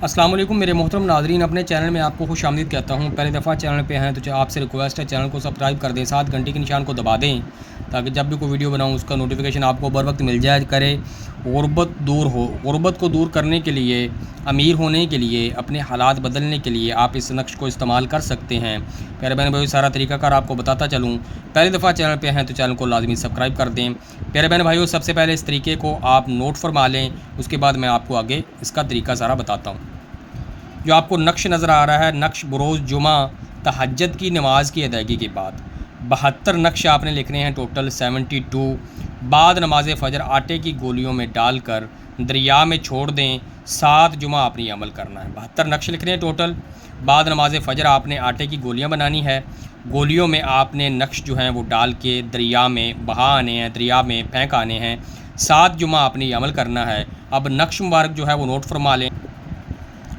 अस्सलाम वालेकुम मेरे मोहतरम नाज़रीन, अपने चैनल में आपको खुश आमदीद कहता हूँ। पहली दफ़ा चैनल पे हैं तो आपसे रिक्वेस्ट है, चैनल को सब्सक्राइब कर दें, साथ घंटी के निशान को दबा दें ताकि जब भी कोई वीडियो बनाऊँ उसका नोटिफिकेशन आपको बर वक्त मिल जाया करे। गुर्बत को दूर करने के लिए, अमीर होने के लिए, अपने हालात बदलने के लिए आप इस नक्श को इस्तेमाल कर सकते हैं। प्यारे बहन भाइयों, सारा तरीकाकार आपको बताता चलूँ। पहली दफ़ा चैनल पे हैं तो चैनल को लाजमी सब्सक्राइब कर दें। प्यारे बहन भाइयों, सबसे पहले इस तरीके को आप नोट फरमा लें, उसके बाद मैं आपको आगे इसका तरीका सारा बताता हूँ। जो आपको नक्श नज़र आ रहा है, नक्श बरोज़ जुमा तहज्जुद की नमाज की अदायगी के बाद 72 नक्श आपने लिखने हैं, टोटल 72। बाद नमाज फ़जर आटे की गोलियों में डालकर दरिया में छोड़ दें। 7 जुमा आपने अमल करना है। 72 नक्श लिखने हैं टोटल। बाद नमाज फ़जर आपने आटे की गोलियां बनानी है। गोलियों में आपने नक्श जो हैं वो डाल के दरिया में बहा आने हैं, दरिया में फेंक आने हैं। 7 जुमा आपने अमल करना है। अब नक्श मुबारक जो है वो नोट फरमा लें।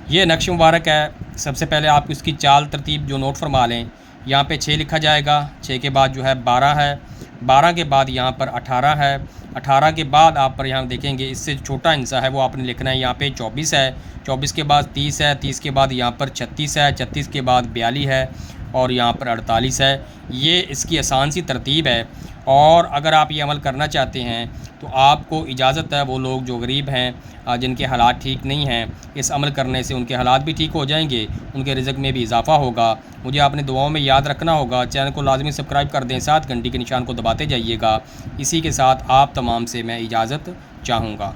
ये नक्श मुबारक है। सबसे पहले आप इसकी चाल तरतीब जो नोट फरमा लें। यहाँ पे 6 लिखा जाएगा, 6 के बाद जो है 12 है, 12 के बाद यहाँ पर 18 है, 18 के बाद आप पर यहाँ देखेंगे इससे छोटा हिस्सा है वो आपने लिखना है। यहाँ पे 24 है, 24 के बाद 30 है, 30 के बाद यहाँ पर 36 है, 36 के बाद 42 है और यहाँ पर 48 है। ये इसकी आसान सी तरतीब है। और अगर आप ये अमल करना चाहते हैं तो आपको इजाज़त है, वो लोग जो गरीब हैं, जिनके हालात ठीक नहीं हैं, इस अमल करने से उनके हालात भी ठीक हो जाएंगे, उनके रिज़्क़ में भी इजाफ़ा होगा। मुझे आपने दुआओं में याद रखना होगा। चैनल को लाजमी सब्सक्राइब कर दें, साथ घंटी के निशान को दबाते जाइएगा। इसी के साथ आप तमाम से मैं इजाज़त चाहूँगा।